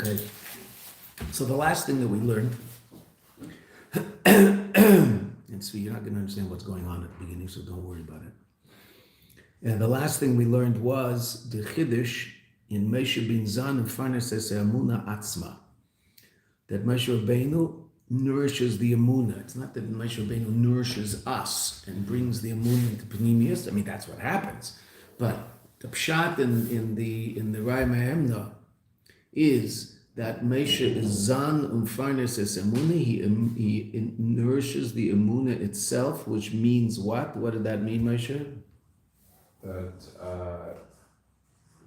Okay. So the last thing that we learned, and so you're not going to understand what's going on at the beginning, so don't worry about it. And the last thing we learned was the Chiddush in Moshe bin Zan and Farnes es Amuna Atzma. That Moshe Rabbeinu nourishes the Amuna. It's not that Moshe Rabbeinu nourishes us and brings the Amuna into Pneumius. I mean, that's what happens. But the Pshat in the Raya Mahemna is that Moshe is Zan Farnes es Amuna. He nourishes the Amuna itself, which means what? What did that mean, Moshe? That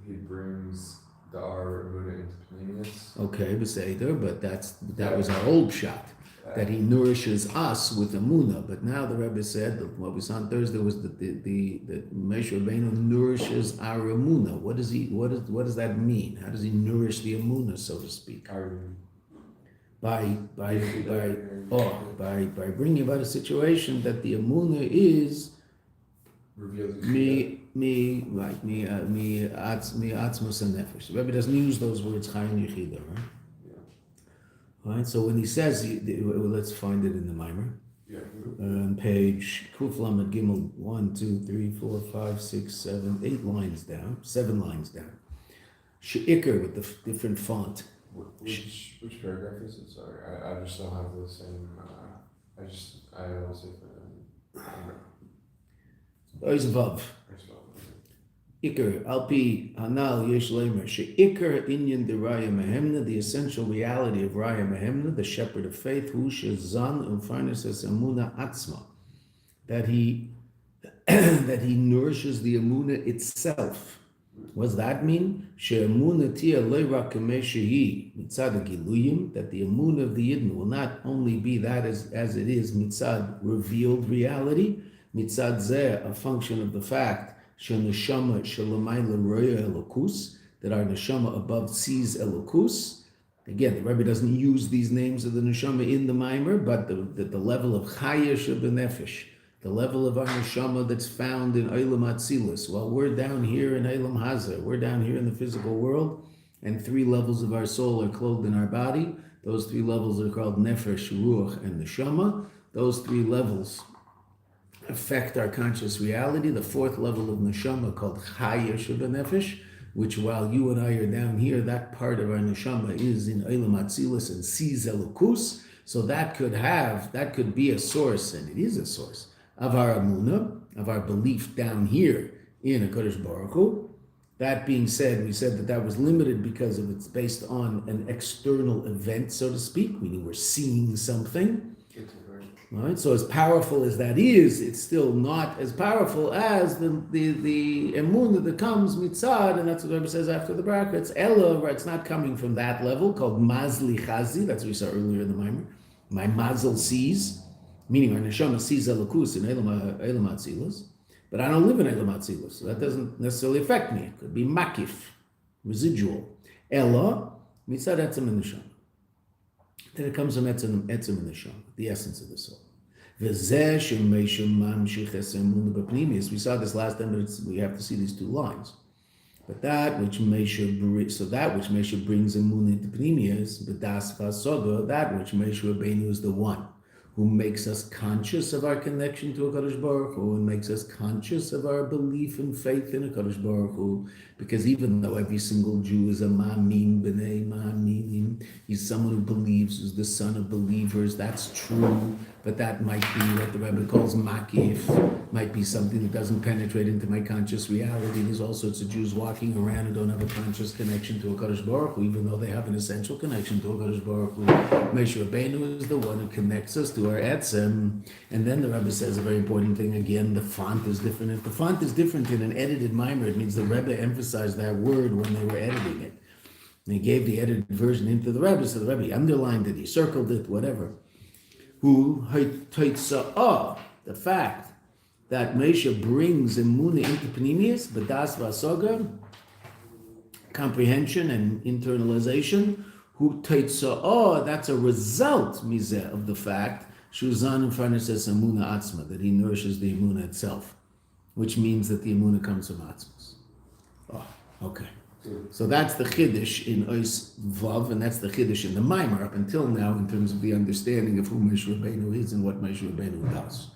he brings the Ar Amuna into Pneumius. Okay, Beseder, but that was our old shot, that he nourishes us with Amuna. But now the Rebbe said that what we saw on Thursday was that Moshe Rabbeinu nourishes our Amuna. What does that mean? How does he nourish the Amuna, so to speak? By bringing about a situation that the Amuna is me atzmus and nefesh. The Rebbe doesn't use those words chayim yechida, right? Yeah. Right. So when he says, let's find it in the Mimer. Yeah. On page Kuf Lamed Gimel 1, 2, 3, 4, 5, 6, 7, 8 lines down, 7 lines down. She'ikr with the different font. Which paragraph is it? Sorry, I just don't have the same. I always say Ois Vav. Iker, Alpi, Hanal, Yesh Lemer, She'ikr Inyan de Raya Mahemna, the essential reality of Raya Mahemna, the shepherd of faith, who Shezan Umfarnes es Amuna Atzma, that he nourishes the Amuna itself. What does that mean? She'amuna tia le'ra kameshehi mitzad giluyim, that the Amuna of the Yidden will not only be that as it is mitzad revealed reality, mitzad zeh, a function of the fact Sheneshama shelamayla roya elokus, that our neshama above sees elokus. Again, the Rebbe doesn't use these names of the neshama in the Maimer, but the level of chaya shebenefesh, the level of our neshama that's found in Eilam Atzilus. Well, we're down here in Eilam Hazeh, we're down here in the physical world, and 3 levels of our soul are clothed in our body. Those 3 levels are called nefesh, ruach, and neshama. Those 3 levels affect our conscious reality. The 4th level of neshama called chaya shebenefesh, which while you and I are down here, that part of our neshama is in Eilam Atzilus and sees elokus. So that could be a source, and it is a source of our amuna, of our belief down here in HaKadosh Baruch Hu. That being said, we said that was limited because it's based on an external event, so to speak, meaning we're seeing something. Right? So as powerful as that is, it's still not as powerful as the emunah that comes mitzad, and that's what the Rebbe says after the brackets. Ella, right? It's not coming from that level called mazli chazi. That's what we saw earlier in the Maimer. My mazel sees, meaning our neshama sees elokus in Eilam Atzilus, but I don't live in Eilam Atzilus, so that doesn't necessarily affect me. It could be makif, residual. Ella mitzad etzem in neshama. Then it comes from etzem in neshama, the essence of the soul. We saw this last time, but we have to see these 2 lines. But that which Moshe brings emunah into pnimius, b'das v'asoga, that which Moshe Rabbeinu is the one who makes us conscious of our connection to HaKadosh Baruch Hu and makes us conscious of our belief and faith in HaKadosh Baruch Hu. Because even though every single Jew is a ma'amin b'nei ma'aminim, he's someone who believes, who's the son of believers, that's true. But that might be what the Rebbe calls makif, might be something that doesn't penetrate into my conscious reality. There's all sorts of Jews walking around and don't have a conscious connection to HaKadosh Baruch Hu, even though they have an essential connection to HaKadosh Baruch Hu. Moshe Rabbeinu is the one who connects us to our etzem. And then the Rebbe says a very important thing again, the font is different. If the font is different in an edited Maimer, it means the Rebbe emphasized that word when they were editing it. And he gave the edited version into the Rebbe, so the Rebbe underlined it, he circled it, whatever. Who the fact that Moshe brings emunah into pnimius, b'das v'asoga, comprehension and internalization. Who teitzah, that's a result mizeh of the fact shuzan u'farnes es emunah atzma, that he nourishes the emunah itself, which means that the emunah comes from atzmas. Oh, okay. So that's the Chiddush in Ois Vav, and that's the Chiddush in the Maimer up until now in terms of the understanding of who Moshe Rabbeinu is and what Moshe Rabbeinu does.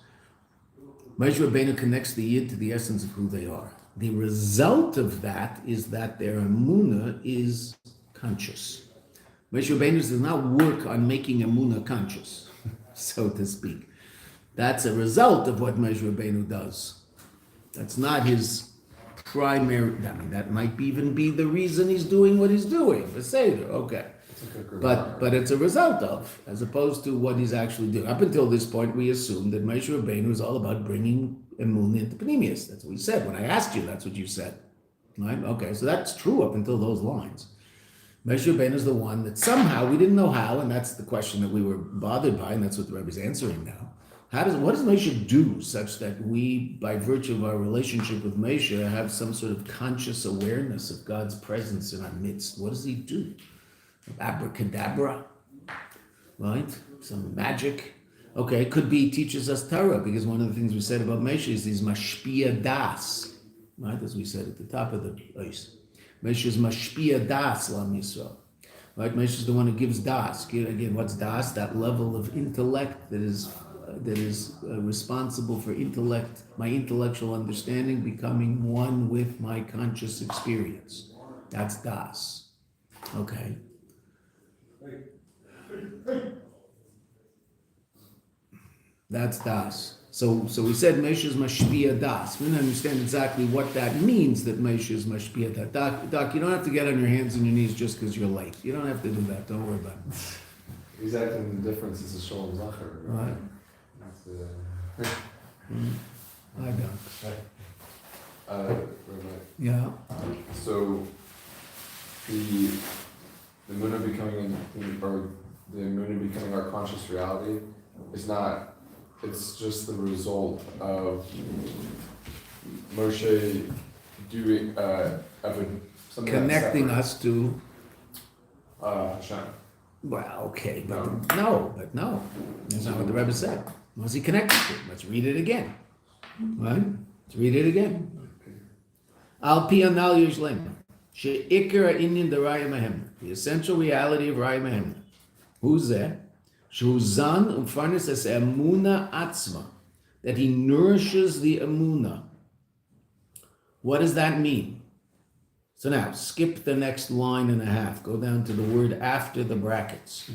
Moshe Rabbeinu connects the Yid to the essence of who they are. The result of that is that their Emunah is conscious. Moshe Rabbeinu does not work on making Emunah conscious, so to speak. That's a result of what Moshe Rabbeinu does. That's not his primary, I mean, that might even be the reason he's doing what he's doing, the Seder, okay. But it's a result of, as opposed to what he's actually doing. Up until this point, we assumed that Moshe Rabbeinu is all about bringing Emunah into Pneumius. That's what he said. When I asked you, that's what you said. Right? Okay, so that's true up until those lines. Moshe Rabbeinu is the one that somehow, we didn't know how, and that's the question that we were bothered by, and that's what the Rebbe is answering now. What does Moshe do such that we, by virtue of our relationship with Moshe, have some sort of conscious awareness of God's presence in our midst? What does he do? Abracadabra, right? Some magic. Okay, it could be he teaches us Torah, because one of the things we said about Moshe is he's mashpia das, right? As we said at the top of the place. Moshe is mashpia das lam Yisrael. Right? Moshe is the one who gives das. Again, what's das? That level of intellect that is responsible for intellect, my intellectual understanding becoming one with my conscious experience. That's das. Okay. That's das. So we said Moshe is mashpia das. We don't understand exactly what that means, that Moshe is mashpia das. Doc, you don't have to get on your hands and your knees just because you're late. You don't have to do that. Don't worry about it. He's acting the difference is a shalom zacher. Right. I don't. Yeah. So the Emunah becoming, or the Emunah becoming our conscious reality is not. It's just the result of Moshe doing something connecting us to Hashem. Well, okay, but no. That's not what the Rebbe said. What's he connected to? Let's read it again. Right? Let's read it again. Al pi anal yishlem she'ikar inyan d'raya mehemna. The essential reality of raya mehemna. Who's that? Shuzan umfarnes es emuna atzma. That he nourishes the emuna. What does that mean? So now, skip the next line and a half. Go down to the word after the brackets.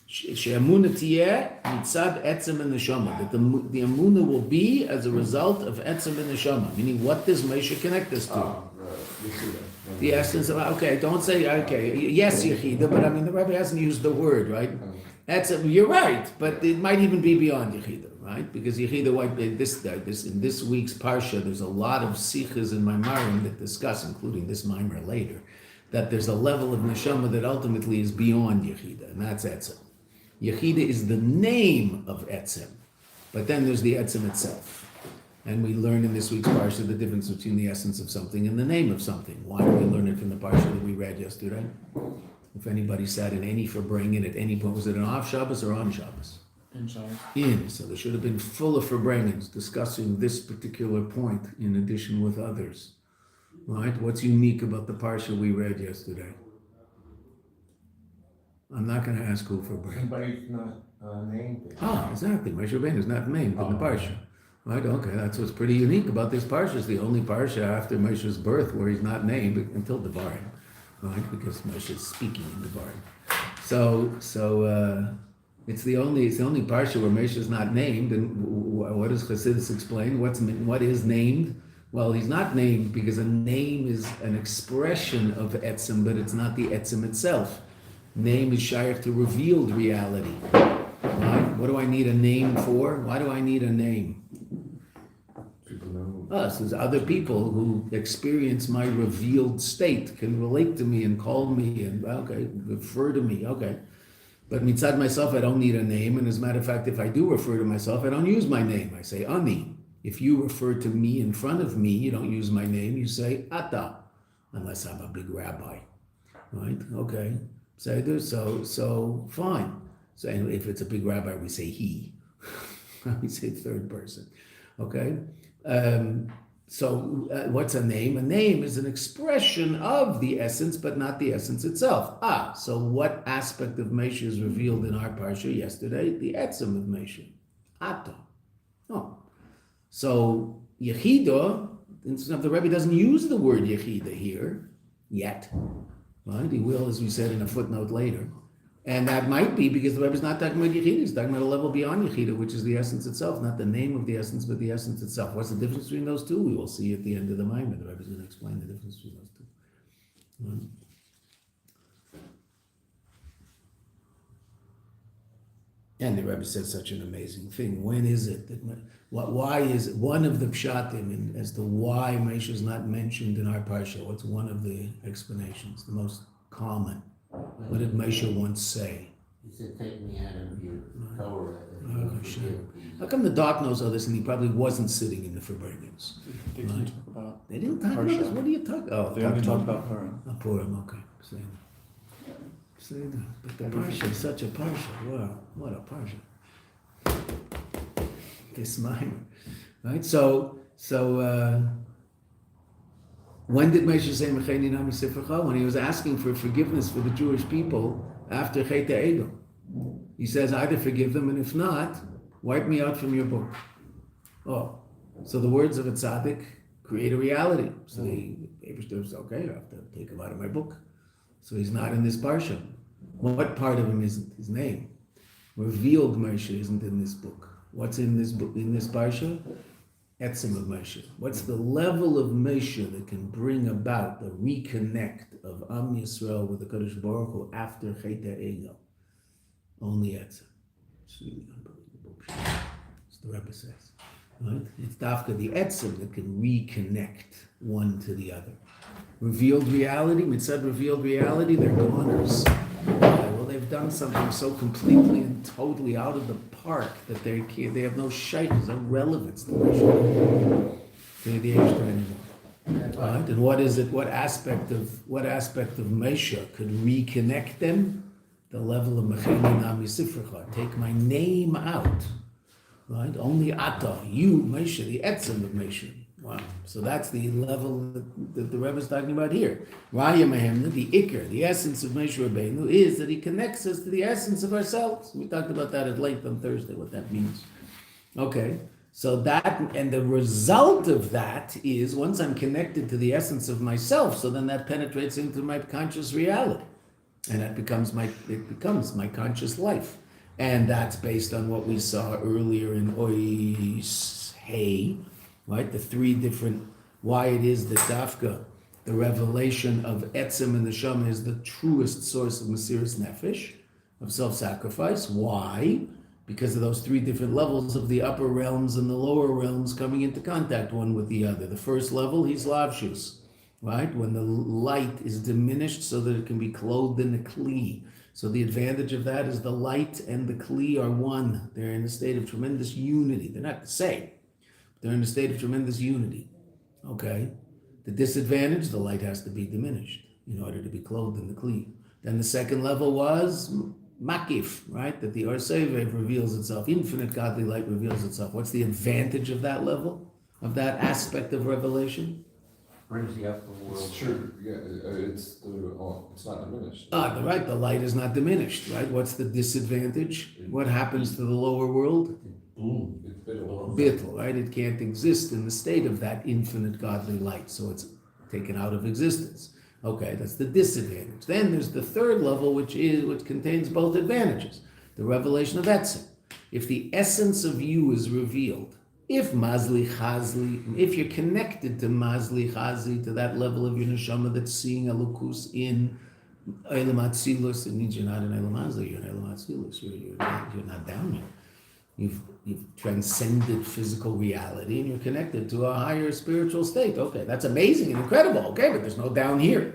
She'emuna tiyeh mitzad etzem and neshama. That the emuna will be as a result of etzem and neshama. Meaning, what does Moshe connect us to? The essence of, okay, don't say, okay, yes, Yechida, but I mean, the Rebbe hasn't used the word, right? Etzem, you're right, but it might even be beyond Yechida, right? Because Yechida, in this week's Parsha, there's a lot of sichas in Maimarim that discuss, including this Maimer later, that there's a level of neshama that ultimately is beyond Yechida, and that's Etzem. Yechida is the name of Etzem, but then there's the Etzem itself. And we learn in this week's Parsha the difference between the essence of something and the name of something. Why do we learn it from the Parsha that we read yesterday? If anybody sat in any Farbrengen at any point, was it an off Shabbos or on Shabbos? In Shabbos. In. So there should have been full of Farbrengens discussing this particular point in addition with others. Right? What's unique about the Parsha we read yesterday? I'm not going to ask who Farbrengen. Somebody's not named. Exactly. Moshe Rabbeinu is not named in the Parsha. Right, okay, that's what's pretty unique about this parsha. It's the only parsha after Moshe's birth where he's not named until Devarim, right? Because Moshe is speaking in Devarim. So it's the only parsha where Moshe is not named. And what does Chassidus explain? What is named? Well, he's not named because a name is an expression of etzem, but it's not the etzem itself. Name is shaykh to revealed reality. Right? What do I need a name for? Why do I need a name? Us, as other people who experience my revealed state can relate to me and call me and, okay, refer to me, okay. But mitzad myself, I don't need a name. And as a matter of fact, if I do refer to myself, I don't use my name. I say ani. If you refer to me in front of me, you don't use my name. You say ata, unless I'm a big rabbi, right? Okay. So fine. So if it's a big rabbi, we say he. We say third person. Okay. what's a name? A name is an expression of the essence, but not the essence itself. So what aspect of Mesha is revealed in our parsha yesterday? The etzem of Mesha, Ato. Oh, so Yechida, the Rebbe doesn't use the word Yechida here yet, right? He will, as we said in a footnote later. And that might be because the Rebbe is not talking about Yechida, he's talking about a level beyond Yechida, which is the essence itself, not the name of the essence, but the essence itself. What's the difference between those two? We will see at the end of the Maimon. The Rebbe is going to explain the difference between those two. Right? And the Rebbe said such an amazing thing. When is it that, why is it, one of the pshatim as to why Mesha is not mentioned in our parsha? What's one of the explanations, the most common? What did Mesha once say? He said, take me out of your Torah. Sure. How come the doc knows all this and he probably wasn't sitting in the Farbrengens? They didn't talk about. They didn't talk about this? What are you talking about? They only talk about Purim. Purim, okay. Say that. But the parsha is such a parsha. Wow, what a parsha. This minor. Right? So when did Moshe say Mecheni Nami Sifrecha? When he was asking for forgiveness for the Jewish people after Chet Egel. He says, either forgive them, and if not, wipe me out from your book. Oh, so the words of a tzaddik create a reality. So the Ebershter says, okay, I have to take him out of my book. So he's not in this parsha. What part of him isn't? His name. Revealed Moshe isn't in this book. What's in this book, in this parsha? Etzem of Moshe. What's the level of Moshe that can bring about the reconnect of Am Yisrael with the Kadosh Baruch Hu after Chet Egel? Only Etzem. It's really unbelievable. As the Rebbe says. Right? It's Dafka the Etzem that can reconnect one to the other. Revealed reality, mitzad revealed reality, they're goners. Well, they've done something so completely and totally out of the park that they have no shaykhs, no relevance to the Eishter anymore. Right? And what is it? What aspect of Mesha could reconnect them? The level of Mecheni Nami Sifrecha. Take my name out. Right? Only Ata, you, Mesha, the Etzem of Mesha. Wow. So that's the level that the Rebbe is talking about here. Raya Mehemna, the Iker, the essence of Moshe Rabbeinu, is that he connects us to the essence of ourselves. We talked about that at length on Thursday, what that means. Okay. So that, and the result of that is, once I'm connected to the essence of myself, so then that penetrates into my conscious reality. And that becomes my conscious life. And that's based on what we saw earlier in Ois Hey, right? The three different, why it is that Dafka, the revelation of Etzem and the Neshama, is the truest source of Mesiras Nefesh, of self-sacrifice. Why? Because of those three different levels of the upper realms and the lower realms coming into contact one with the other. The first level, he's lavshus, right? When the light is diminished so that it can be clothed in a kli. So the advantage of that is the light and the kli are one. They're in a state of tremendous unity. They're not the same. They're in a state of tremendous unity. Okay? The disadvantage, the light has to be diminished in order to be clothed in the kli. Then the second level was makif, right? That the Or Sevev reveals itself. Infinite godly light reveals itself. What's the advantage of that level? Of that aspect of revelation? Brings the upper world. It's true. Yeah, it's not diminished. Right. The light is not diminished, right? What's the disadvantage? What happens to the lower world? Boom. It's bittul. Bittul, right? It can't exist in the state of that infinite godly light, so it's taken out of existence. Okay, that's the disadvantage. Then there's the third level, which contains both advantages. The revelation of Etzem. If the essence of you is revealed, if Mazli Chazli, if you're connected to Mazli Chazli, to that level of your neshama that's seeing Elokus in Eilam Atzilus, it means you're not in Eilam Hazli, you're in Eilam Atzilus. You're not down here. You've transcended physical reality and you're connected to a higher spiritual state. Okay, that's amazing and incredible. Okay, but there's no down here.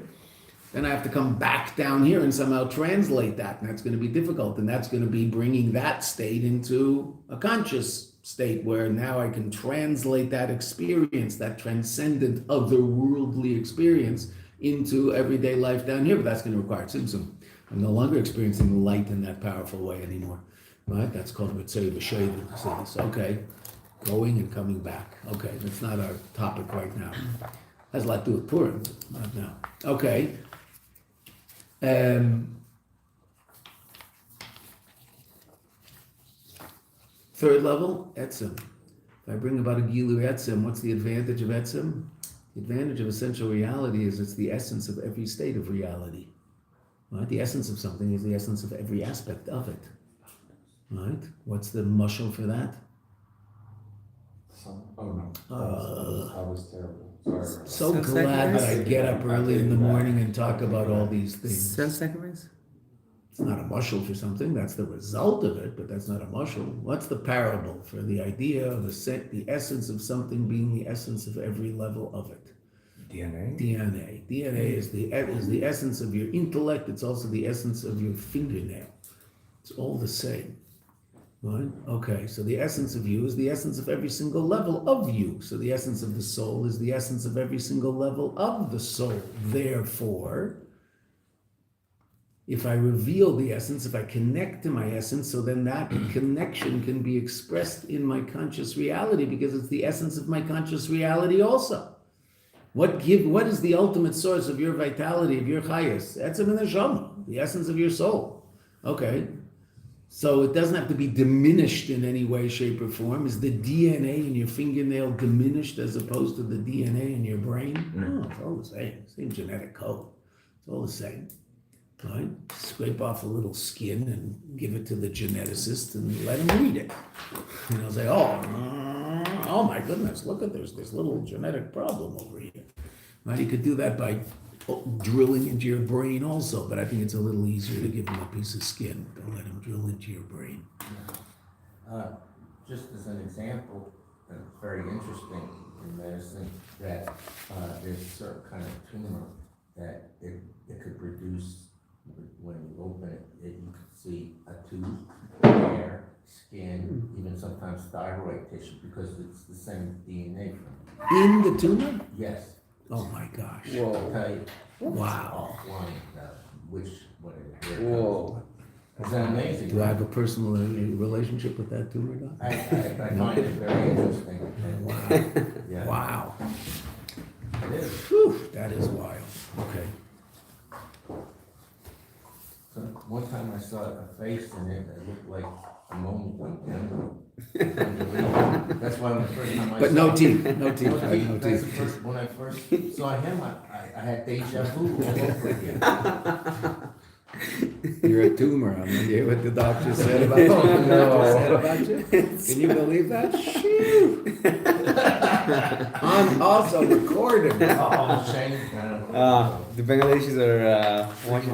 Then I have to come back down here and somehow translate that, and that's going to be difficult. And that's going to be bringing that state into a conscious state where now I can translate that experience, that transcendent otherworldly experience, into everyday life down here. But that's going to require tzimtzum. I'm no longer experiencing the light in that powerful way anymore. Right? That's called Mitzvah B'Shavim. Okay. going and coming back. Okay, that's not our topic right now. Has a lot to do with Purim, but not now. Okay. Third level, etzem. If I bring about a gilu etzem, what's the advantage of etzem? The advantage of essential reality is it's the essence of every state of reality. Right? The essence of something is the essence of every aspect of it. Right? What's the mushal for that? Oh no, that was terrible. Sorry. So Sense glad that I sacrifice? get up early in the morning and talk about all these things. Sense sacrifice? It's not a mushal for something, that's the result of it, but that's not a mushal. What's the parable for the idea of the essence of something being the essence of every level of it? DNA? DNA is the essence of your intellect, it's also the essence of your fingernail. It's all the same. Right? Okay, so the essence of you is the essence of every single level of you. So the essence of the soul is the essence of every single level of the soul. Therefore, if I reveal the essence, if I connect to my essence, so then that connection can be expressed in my conscious reality because it's the essence of my conscious reality also. What is the ultimate source of your vitality, of your chayas? Etzem and neshama, the essence of your soul. Okay. So it doesn't have to be diminished in any way, shape, or form. Is the DNA in your fingernail diminished as opposed to the DNA in your brain? No, it's all the same genetic code. It's all the same. Right? Scrape off a little skin and give it to the geneticist and let him read it. And he'll say, oh my goodness, look at this little genetic problem over here. Right? You could do that by drilling into your brain also, but I think it's a little easier to give him a piece of skin. Don't let him drill into your brain. Just as an example, it's very interesting in medicine that there's a certain kind of tumor that it could produce when you open it. You could see a tooth, hair, skin, even sometimes thyroid tissue because it's the same DNA from it. In the tumor? Yes. Oh my gosh. I'll tell you. Wow. Offline, what it is. Whoa. Is that amazing? Do I have a personal relationship with that tumor, Doc? I find it very interesting. Wow. Yeah. Wow. It is. Whew, that is wild. Okay. So one time I saw a face in it that looked like a moment went down. That's why the first time I But saw no him- teeth, no teeth, No right? teeth. No That's the teeth. first, when I first saw him, I had deja vu all over again. You're a tumor. I'm gonna hear what the doctor said about you. Said about you? Can you believe that? Shoo! I'm also recorded. Oh, shame. The Bangladeshis are watching.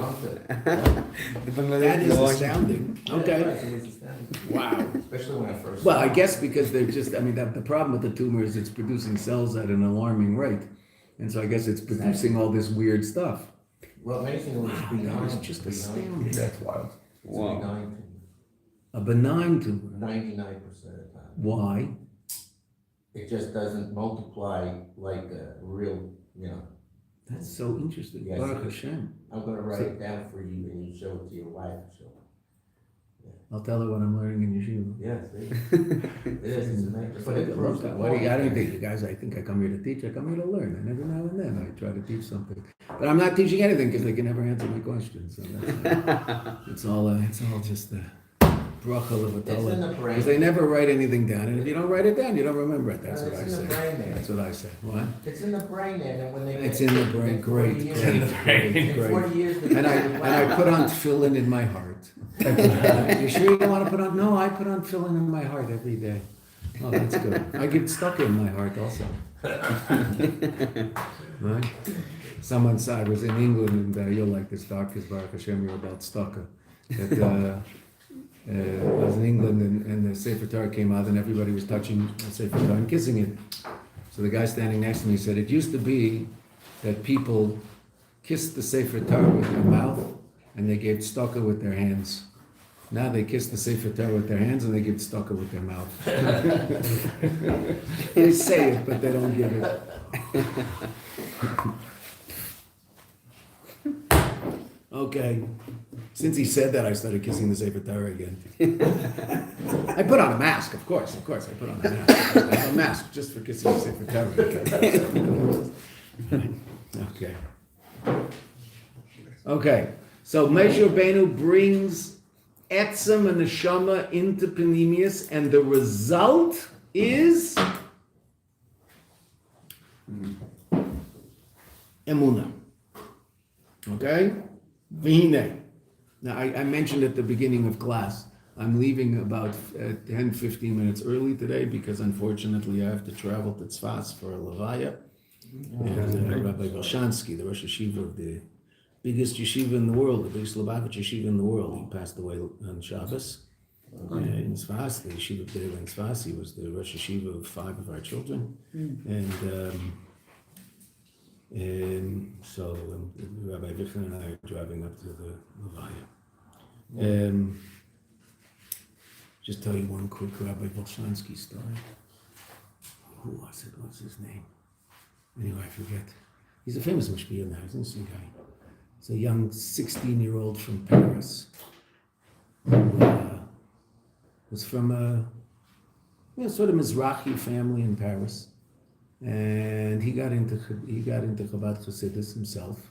The That Bangladeshis is are watching. astounding. Okay. Wow. Especially when I first. Well, saw I him. guess because they're just, the problem with the tumor is it's producing cells at an alarming rate. And so I guess it's producing all this weird stuff. Well, amazing was That benign. was just astounding. That's wild. It's a Wow. benign A benign tumor. 99% of the time. Why? It just doesn't multiply like a real, That's so interesting. Yes. Baruch Hashem. I'm gonna write it down for you and you show it to your wife. I'll tell her what I'm learning in yeshiva. Yes, it is, it's amazing. But it proves that What do you, I don't think you guys, I think I come here to teach, I come here to learn, and every now and then I try to teach something. But I'm not teaching anything because they can never answer my questions, so it's all just the bracha of a It's in the brain. because they never write anything down, and if you don't write it down, you don't remember it, that's what I It's in the say. brain there. That's what I say. What? It's in the brain there, and when they. It's in the brain, in 40 great, years- great, in great. 40 years. they- And I put on tefillin in my heart. You sure you don't want to put on? No, I put on tefillin in my heart every day. Oh, that's good. I get stuck in my heart also. Right? Someone said, I was in England, and you'll like this talk because Baruch Hashem, you're about stucker. That I was in England, and the Sefer Torah came out, and everybody was touching the Sefer Torah and kissing it. So the guy standing next to me said, it used to be that people kissed the Sefer Torah with their mouth, and they gave tzedakah with their hands. Now they kiss the Sefer Torah with their hands and they give tzedakah with their mouth. They say it, but they don't give it. Okay. Since he said that, I started kissing the Sefer Torah again. I put on a mask, of course. I put on a mask. I have a mask just for kissing the Sefer Torah. Okay. So Moshe Rabbeinu brings Etzem and Neshama into Panemius, and the result is Emunah. Okay? V'hinei. Now, I mentioned at the beginning of class, I'm leaving about 10, 15 minutes early today because unfortunately I have to travel to Tzfas for a Levaya. And Rabbi Valshansky, the Rosh Yeshiva of the biggest yeshiva in the world, the biggest Lubavitch yeshiva in the world, he passed away on Shabbos. In Tzfas, the yeshiva of in Tzfas, he was the Rosh Yeshiva of 5 of our children. And so Rabbi Kaplan and I are driving up to the Levaya. Just tell you one quick Rabbi Volshansky story. Who was it? What's his name? Anyway, I forget. He's a famous mashpia now. He's an interesting guy. He's a young 16-year-old from Paris who was from a sort of Mizrahi family in Paris. And he got into Chabad Chassidus himself,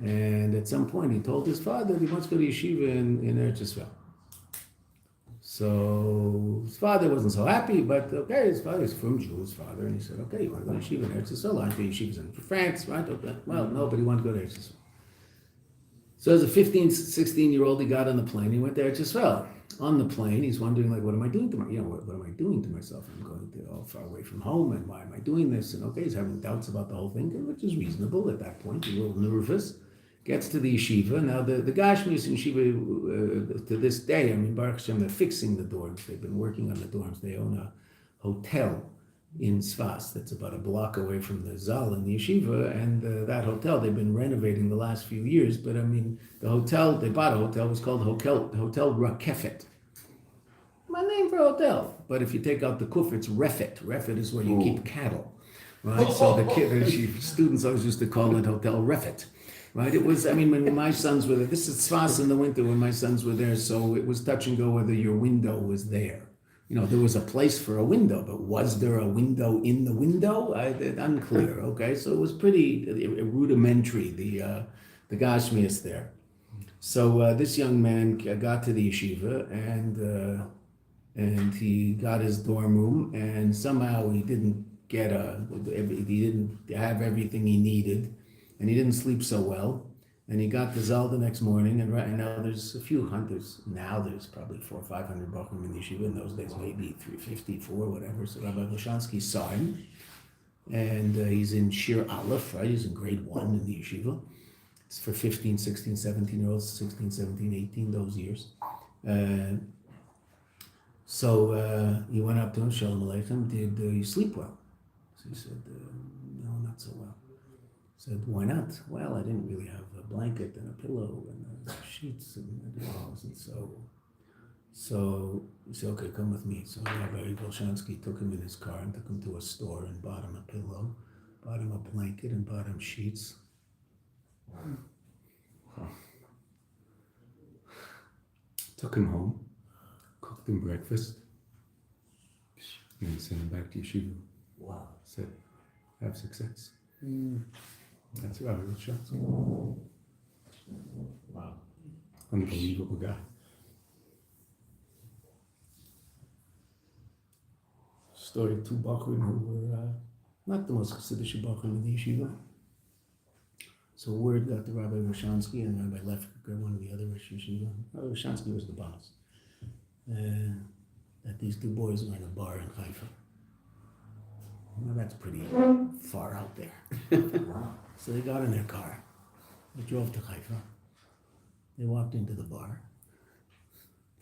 and at some point he told his father that he wants to go to yeshiva in Eretz Yisrael. So his father wasn't so happy, but okay, his father is from Jews, father, and he said, okay, you want to go to yeshiva in Eretz Yisrael? Aren't there yeshivas in France, right? Okay. Well, no, but he wanted to go to Eretz Yisrael. So as a 15, 16-year-old, he got on the plane. He went to Eretz Yisrael. On the plane, he's wondering, like, what am I doing to what am I doing to myself? I'm going to all far away from home, and why am I doing this? And okay, he's having doubts about the whole thing, which is reasonable at that point. He's a little nervous. Gets to the yeshiva. Now, the Gashmis in yeshiva, to this day, I mean, Baruch Hashem, they're fixing the dorms. They've been working on the dorms. They own a hotel in Tzfas that's about a block away from the Zal in the yeshiva, and that hotel they've been renovating the last few years. But I mean, the hotel they bought, a hotel was called Hotel Rakefet. My name for hotel, but if you take out the kuf, it's Refet. Refet is where you keep cattle, right? So the students always used to call it Hotel Refet, right? It was, I mean, when my sons were there, this is Tzfas in the winter when my sons were there, so it was touch and go whether your window was there. You know, there was a place for a window, but was there a window in the window? Unclear, okay? So it was pretty rudimentary, the Gashmias there. So this young man got to the yeshiva, and he got his dorm room, and somehow he didn't have everything he needed, and he didn't sleep so well. And he got the Zal the next morning, and right now there's a few hunters. Now there's probably 400 or 500 Bochum in the yeshiva. In those days, maybe 350, 4, whatever. So Rabbi Volshansky saw him, and he's in Shiur Aleph, right? He's in grade 1 in the yeshiva. It's for 15, 16, 17-year-olds, 16, 17, 18, those years. So he went up to him, Shalom Aleichem, did you sleep well? So he said, no, not so well. Said, why not? Well, I didn't really have a blanket and a pillow and sheets and walls, and so he said, okay, come with me. So Rabbi Volshansky took him in his car and took him to a store and bought him a pillow, bought him a blanket, and bought him sheets. Took him home, cooked him breakfast, and then sent him back to yeshiva. Wow. Said, have success. That's Rabbi Volshansky. Wow. Unbelievable guy. Story of 2 Bochurim who were not the most Chassidish Bochurim in the yeshiva. So word got to Rabbi Volshansky and Rabbi Lefker, one of the other Rosh Yeshiva. Rabbi Volshansky was the boss. That these 2 boys were in a bar in Haifa. Well, that's pretty far out there. So they got in their car. They drove to Haifa. They walked into the bar.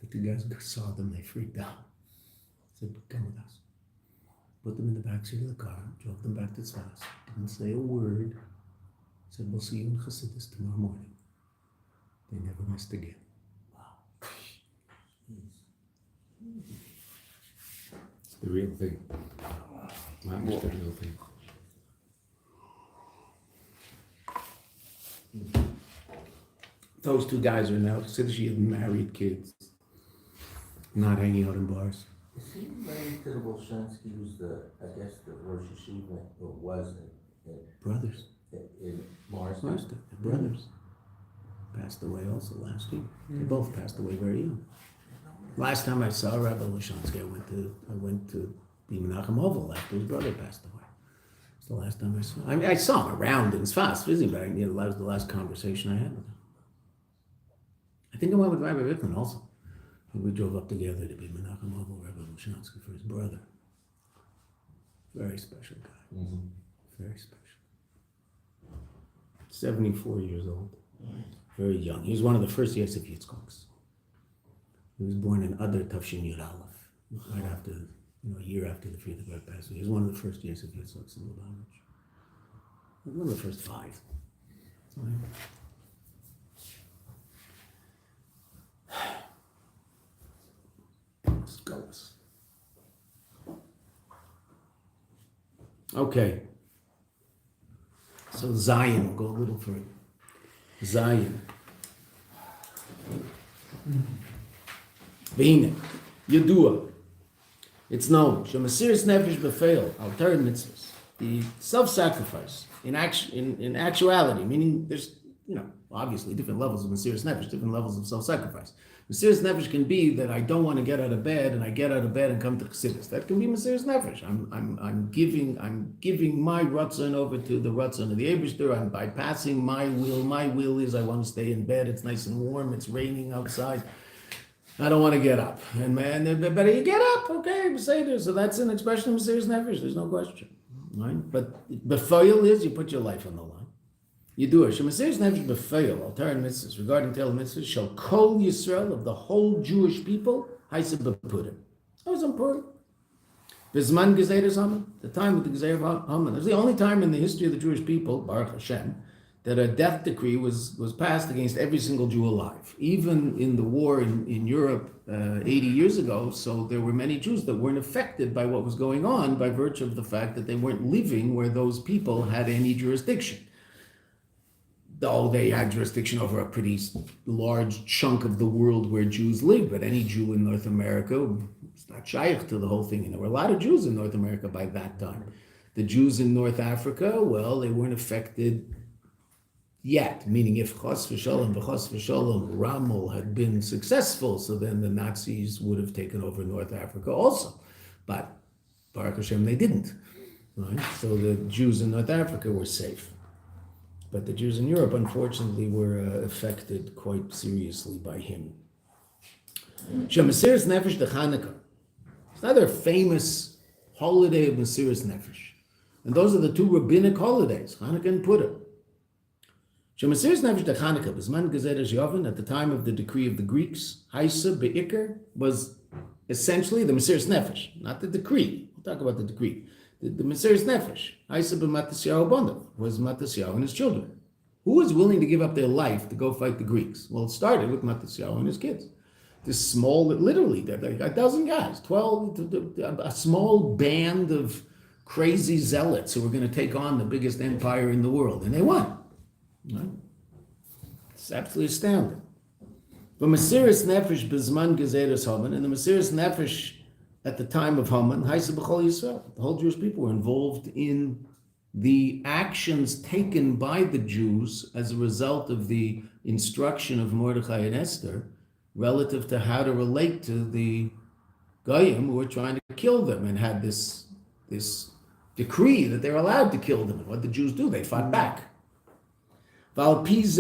The 2 guys saw them. They freaked out. Said, come with us. Put them in the backseat of the car. Drove them back to Tzfas. Didn't say a word. Said, we'll see you in Chassidus tomorrow morning. They never missed again. Wow. It's the real thing. Wow. It's the real thing. Those two guys are now Chassidus, married kids, not hanging out in bars. Is he related to the Wolshansky, who's I guess, the Rosh Yeshiva, or was Brothers. in Mars? Master, the brothers. Passed away also last year. They both passed away very young. Last time I saw Rabbi Lashansky, I went to be Menachem Oval after his brother passed away. It's the last time I saw him. I mean, I saw him around in Sfas, visiting, but that was the last conversation I had with him. I think I went with Rabbi Kaplan also. We drove up together to be Menachem Oval, Rabbi Lashansky, for his brother. Very special guy. Mm-hmm. Very special. 74 years old. Very young. He was one of the first Yosef Yitzchaks. He was born in Adar Tafshin Yud Aleph, right after, a year after the Friedrich Rebbe passed away. He was one of the first Yosef Yitzchaks in Lubavitch. One of the first 5. Let's go. Okay. So Zion, we'll go a little further. Zion. V'hine, Yedua. It's known. Shemasiris nefesh b'feil, al Torah mitzvahs. The self-sacrifice in actuality, meaning there's, obviously different levels of Masiris nefesh, different levels of self-sacrifice. Masiris nefesh can be that I don't want to get out of bed, and I get out of bed and come to Chassidus. That can be Masiris nefesh. I'm giving my ratzon over to the ratzon of the Eibishter. I'm bypassing my will. My will is I want to stay in bed. It's nice and warm. It's raining outside. I don't want to get up. And man, better you get up. Okay, say this. So that's an expression of Masiris nefesh. There's no question. Right? But befeil is you put your life on the line. You do it. Shemasiris nefesh befeil, al Torah mitzvahs, regarding Torah mitzvahs, shall kol Yisrael, of the whole Jewish people, haisa b'purim. That was important. Bizman Gezeiras Haman, the time of the Gezeir of Haman. It was the only time in the history of the Jewish people, Baruch Hashem, that a death decree was passed against every single Jew alive. Even in the war in Europe 80 years ago, so there were many Jews that weren't affected by what was going on by virtue of the fact that they weren't living where those people had any jurisdiction. Though they had jurisdiction over a pretty large chunk of the world where Jews lived, but any Jew in North America was not shaykh to the whole thing. And there were a lot of Jews in North America by that time. The Jews in North Africa, well, they weren't affected yet, meaning if Chas v'Shalom Rommel had been successful, so then the Nazis would have taken over North Africa also. But Baruch Hashem, they didn't. Right? So the Jews in North Africa were safe. But the Jews in Europe, unfortunately, were affected quite seriously by him. Shemasiris Nefesh de Chanukah. It's another famous holiday of Masiris Nefesh. And those are the two rabbinic holidays, Chanukah and Purim. Shemasiris Nefesh de Chanukah, Bizman Gezeiras Yovan, at the time of the decree of the Greeks, Haisa Be'ikr, was essentially the Masiris Nefesh, not the decree. We'll talk about the decree. The Masiris Nefesh, Haisa B'Matisyahu Bondav, was Matisyahu and his children. Who was willing to give up their life to go fight the Greeks? Well, it started with Matisyahu and his kids. This small, literally, a dozen guys, 12, a small band of crazy zealots who were going to take on the biggest empire in the world, and they won. Right? It's absolutely astounding. But Masiris Nefesh Bizman Gezeiras Haman, and the Masiris Nefesh at the time of Haman, Haisa B'chol Yisrael, the whole Jewish people were involved in the actions taken by the Jews as a result of the instruction of Mordechai and Esther relative to how to relate to the Goyim who were trying to kill them and had this decree that they're allowed to kill them. And what the Jews do, they fought back. Based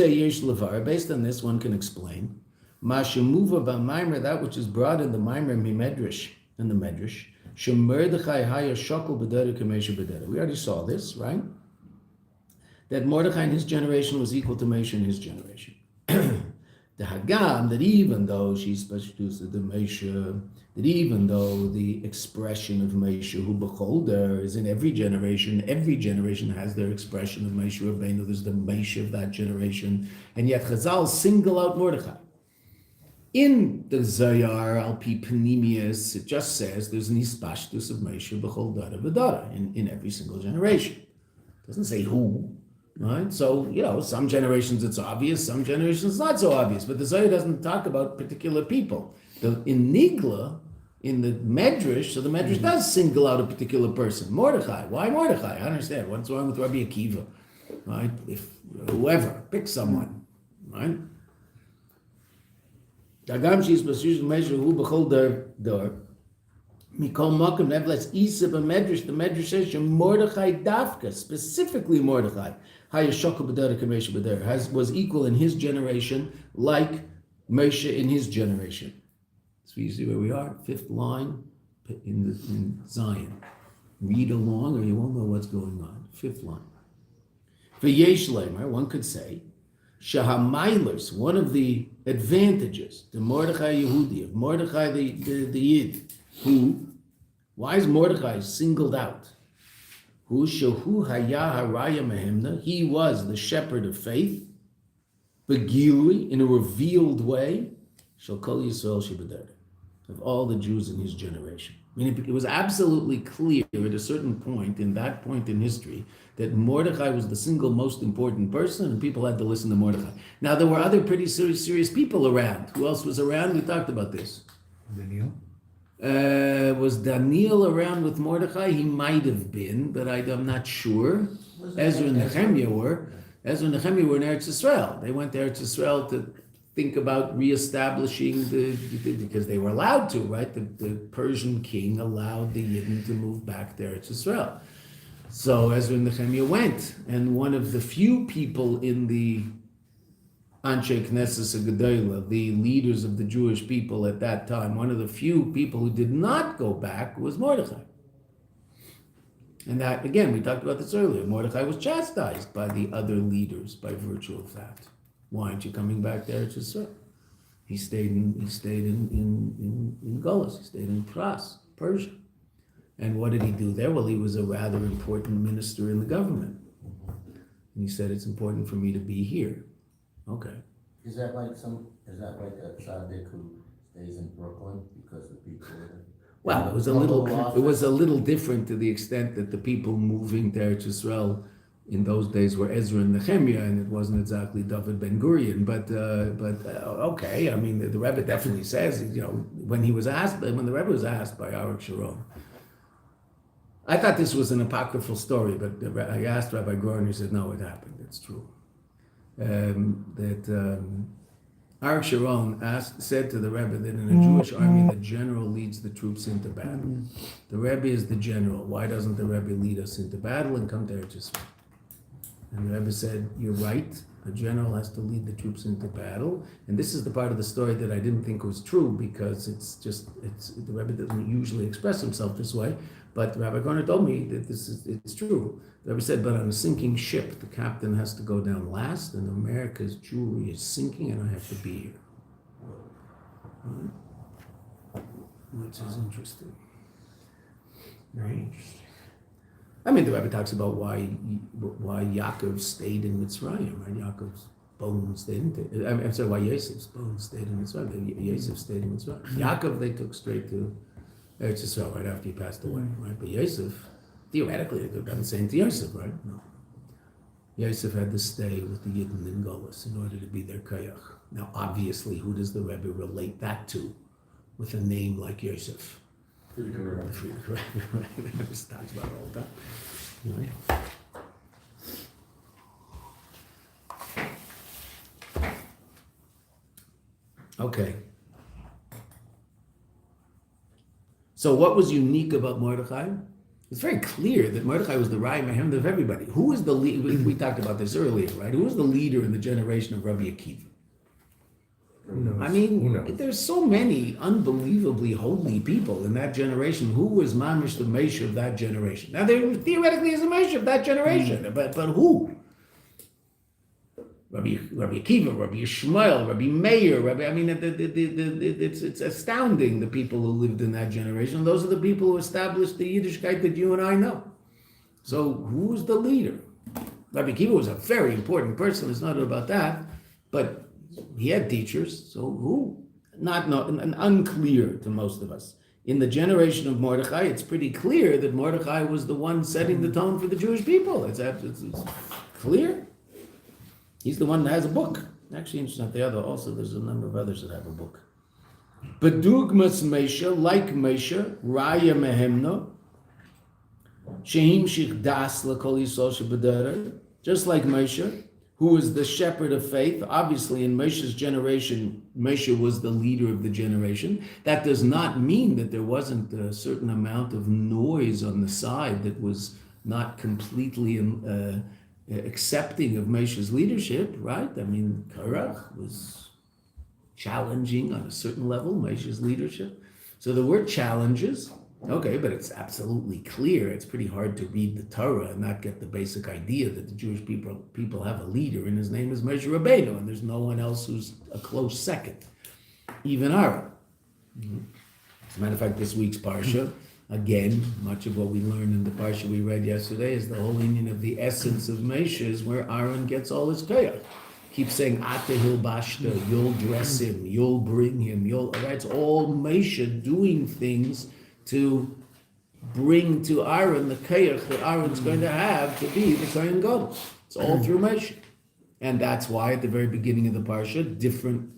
on this, one can explain that which is brought in the Maimer Mimedrash and the Medrash. We already saw this, right? That Mordechai in his generation was equal to Moshe in his generation. The Hagam, that even though she's Pashtus the Moshe, that even though the expression of Moshe, who beholder, is in every generation has their expression of Moshe Rabbeinu, there's the Moshe of that generation, and yet Chazal single out Mordechai. In the Zayar Alpi Panemius, it just says there's an Ispashtus of Moshe B'chol Dara V'Dara in every single generation. It doesn't say who. right? So, some generations it's obvious, some generations it's not so obvious, but the Zohar doesn't talk about particular people. In Nigla, in the Medrash, so the Medrash does single out a particular person. Mordechai. Why Mordechai? I understand. What's wrong with Rabbi Akiva? Right? If whoever, pick someone. Right? Dagam she's Basush measure who bechol der Mikol Makom, nevertheless, Isa b'Medrash, the Medrash says Mordechai Dafka, specifically Mordechai, was equal in his generation, like Moshe in his generation. So you see where we are, fifth line in Zion. Read along, or you won't know what's going on. Fifth line. For Yesh Lemer, one could say, Shahamailers, one of the advantages to Mordechai Yehudi, of Mordechai the Yid, why is Mordechai singled out? Who Shehu Haya Haraya Mehemna, he was the shepherd of faith, Begilui, in a revealed way, Shal Kol Yisrael Shebeder, of all the Jews in his generation. I mean, it was absolutely clear at a certain point, in that point in history, that Mordechai was the single most important person, and people had to listen to Mordechai. Now, there were other pretty serious people around. Who else was around? We talked about this. Daniel? Was Daniel around with Mordechai? He might have been, but I'm not sure. Ezra and Nehemiah were. Ezra and Nehemiah were in Eretz Yisrael. They went to Eretz Yisrael to think about reestablishing because they were allowed to, right? The Persian king allowed the Yidden to move back to Eretz Yisrael. So Ezra and Nehemiah went, and one of the few people in the Anshe Knesset Gedolah, the leaders of the Jewish people at that time, one of the few people who did not go back was Mordechai. And that, again, we talked about this earlier. Mordechai was chastised by the other leaders by virtue of that. Why aren't you coming back there to Yisrael? He stayed in Golis. He stayed in Pras, Persia. And what did he do there? Well, he was a rather important minister in the government. And he said, it's important for me to be here. Okay. Is that like a tzaddik who stays in Brooklyn because the people are... Well, it was a little different to the extent that the people moving to Eretz Yisrael in those days were Ezra and Nehemiah, and it wasn't exactly David Ben Gurion. But okay, I mean, the Rebbe definitely says, when the Rebbe was asked by Arik Sharon, I thought this was an apocryphal story, but I asked Rabbi Groner, he said, no, it happened, it's true. Arik Sharon said to the Rebbe that in a Jewish army, the general leads the troops into battle. The Rebbe is the general. Why doesn't the Rebbe lead us into battle and come to Eretz Yisrael? And the Rebbe said, you're right. A general has to lead the troops into battle. And this is the part of the story that I didn't think was true, because the Rebbe doesn't usually express himself this way. But Rabbi Garner told me that it's true. The Rebbe said, but on a sinking ship, the captain has to go down last, and America's jewelry is sinking, and I have to be here. Which is interesting. Very interesting. I mean, the Rebbe talks about why Yaakov stayed in Mitzrayim, right? Yaakov's bones stayed why Yosef's bones stayed in Mitzrayim. Yosef stayed in Mitzrayim. Yaakov, they took straight to Eretz Yisrael right after he passed away, right? But Yosef, theoretically, they could have done the same to Yosef, right? No. Yosef had to stay with the Yidden in Golis in order to be their Kayach. Now, obviously, who does the Rebbe relate that to with a name like Yosef? The Rebbe talks about it all the time. Right? Okay. So what was unique about Mordechai? It's very clear that Mordechai was the Rai Mehem of everybody. Who was the leader? We talked about this earlier, right? Who was the leader in the generation of Rabbi Akiva? I mean, there's so many unbelievably holy people in that generation. Who was Mamish the Moshe of that generation? Now, there theoretically is a Moshe of that generation, but who? Rabbi Akiva, Rabbi Yishmael, Rabbi Meir, it's astounding, the people who lived in that generation. Those are the people who established the Yiddishkeit that you and I know. So who's the leader? Rabbi Akiva was a very important person, it's not about that, but he had teachers, so who? Not unclear to most of us. In the generation of Mordechai, it's pretty clear that Mordechai was the one setting the tone for the Jewish people. It's Clear? He's the one that has a book. Actually, interesting. The other also, there's a number of others that have a book. Bedugmas Mesha, like Mesha, Raya Mehemno, Shehim Shich Das Lakol Yisrael Shebedera, just like Mesha, who is the shepherd of faith. Obviously, in Mesha's generation, Mesha was the leader of the generation. That does not mean that there wasn't a certain amount of noise on the side that was not completely accepting of Mesha's leadership, right? I mean, Korach was challenging on a certain level Mesha's leadership. So there were challenges. Okay, but it's absolutely clear. It's pretty hard to read the Torah and not get the basic idea that the Jewish people have a leader, and his name is Moshe Rabbeinu, and there's no one else who's a close second, even Aaron. As a matter of fact, this week's Parsha, again, much of what we learned in the Parsha we read yesterday is the whole meaning of the essence of Moshe is where Aaron gets all his koyach. Keep saying, Atehil Bashta, you'll dress him, you'll bring him, that's all Moshe doing things to bring to Aaron the koyach that Aaron's going to have to be the Kohen Gadol. It's all through Moshe. And that's why at the very beginning of the Parsha, different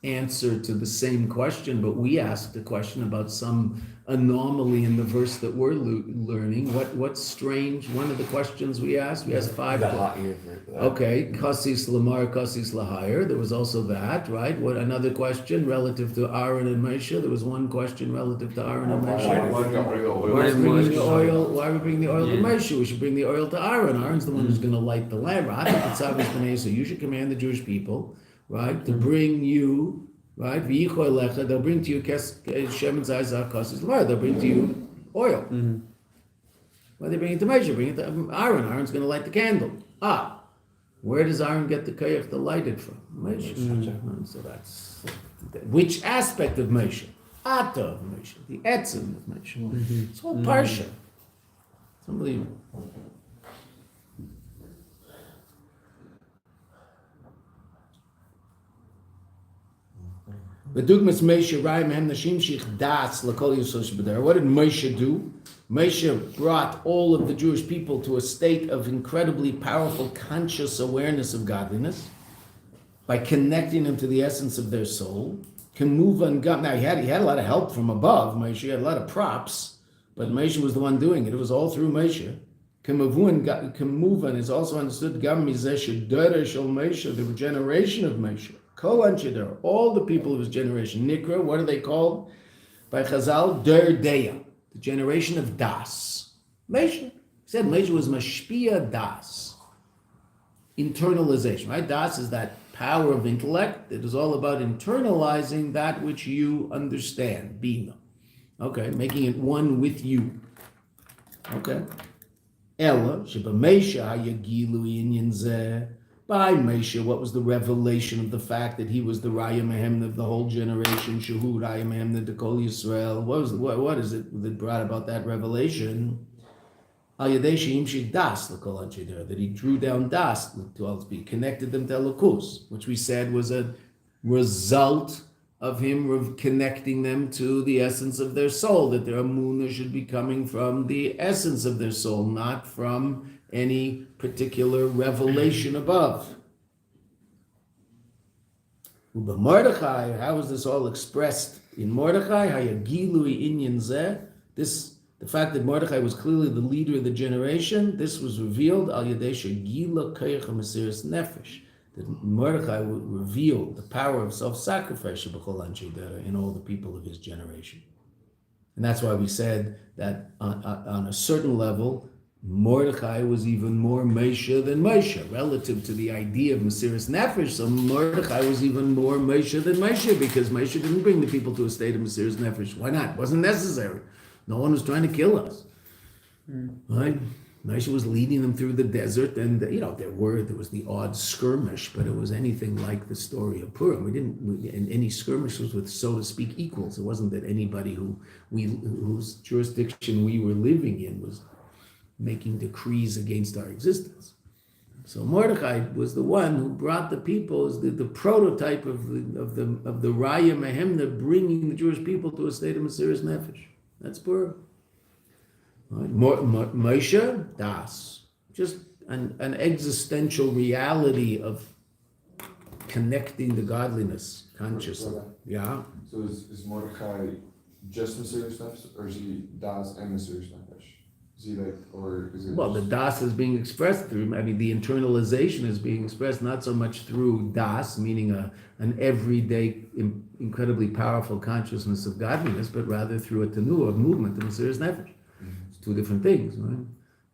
answer to the same question, but we asked a question about some anomaly in the verse that we're learning. What's strange? One of the questions we asked 5. The hot ear. Okay, Kasis Lamar, Kasis Lahire. There was also that, right? What another question relative to Aaron and Moshe? There was one question relative to Aaron and Moshe. Why are we bringing the oil? Why are we bringing the oil to Moshe? We should bring the oil to Aaron. Aaron's the one who's going to light the lamp. So you should command the Jewish people, right, to bring you, right? They'll bring to you they'll bring to you oil. Why they bring it to Moshe? Bring it to Aaron. Aaron's going to light the candle. Where does Aaron get the koyach to light it from? Moshe. So that's which aspect of Moshe? Ata of Moshe, the etzem of Moshe. It's all parsha. It's unbelievable. What did Moshe do? Moshe brought all of the Jewish people to a state of incredibly powerful conscious awareness of godliness by connecting them to the essence of their soul. Now he had a lot of help from above. Moshe had a lot of props, but Moshe was the one doing it. It was all through Moshe. Kemuvan is also understood the regeneration of Moshe. All the people of his generation. Nikra, what are they called? By Chazal, Der Deya, the generation of Das. Moshe. He said Moshe was Mashpia Das. Internalization, right? Das is that power of intellect. It is all about internalizing that which you understand. Bina. Okay, making it one with you. Okay. Ella, Sheba Moshe Hayagilu Inyan Zeh. By Moshe, what was the revelation of the fact that he was the Raya Mehemna of the whole generation? Shehu Raya Mehemna de Kol Yisrael. What is it that brought about that revelation? Al Yadei Sheim Shich Das L'Kol Anshe Torah, that he drew down Das to be connected them to Elokus, which we said was a result of him connecting them to the essence of their soul, that their Amunah should be coming from the essence of their soul, not from any particular revelation above. But Mordechai, how is this all expressed in Mordechai? Hayagilui inyan zeh. The fact that Mordechai was clearly the leader of the generation, this was revealed al yadei shegila koyach hamesiras nefesh. That Mordechai revealed the power of self-sacrifice in all the people of his generation. And that's why we said that on a certain level, Mordechai was even more Moshe than Moshe, relative to the idea of Mesiras Nefesh. So Mordechai was even more Moshe than Moshe, because Moshe didn't bring the people to a state of Mesiras Nefesh. Why not? It wasn't necessary. No one was trying to kill us. Right? Moshe was leading them through the desert, and there was the odd skirmish, but it was anything like the story of Purim. And any skirmish was with, so to speak, equals. It wasn't that anybody whose jurisdiction we were living in was making decrees against our existence. So Mordechai was the one who brought the people, as the prototype of the Raya Mehemna, bringing the Jewish people to a state of Mesiras Nefesh. That's Purim. Right. Moshe Das, just an existential reality of connecting to godliness consciously. Yeah. So is Mordecai just Mesiris Nefesh, or is he Das and Mesiris Nefesh? Is he like, or is it? Well, the das is being expressed through, I mean, the internalization is being expressed not so much through das, meaning an everyday, incredibly powerful consciousness of godliness, but rather through a tenuah of movement, the Mesiris Nefesh. It's two different things, right?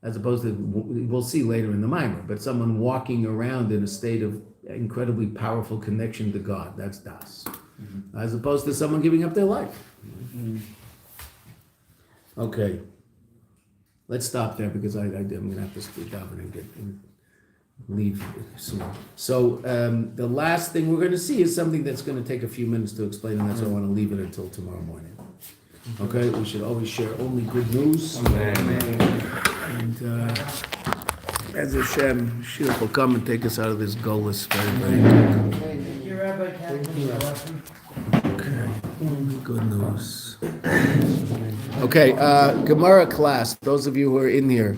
As opposed to, we'll see later in the Mimer, but someone walking around in a state of incredibly powerful connection to God, that's das. As opposed to someone giving up their life. Okay. Let's stop there because I'm going to have to speak up and leave soon. So the last thing we're going to see is something that's going to take a few minutes to explain, and that's why I want to leave it until tomorrow morning. Okay, we should always share only good news. And as Hashem, Shiur will come and take us out of this goalless very, very quick. Thank you, Rabbi Kaplan. Okay, good news. Okay, Gemara class, those of you who are in here.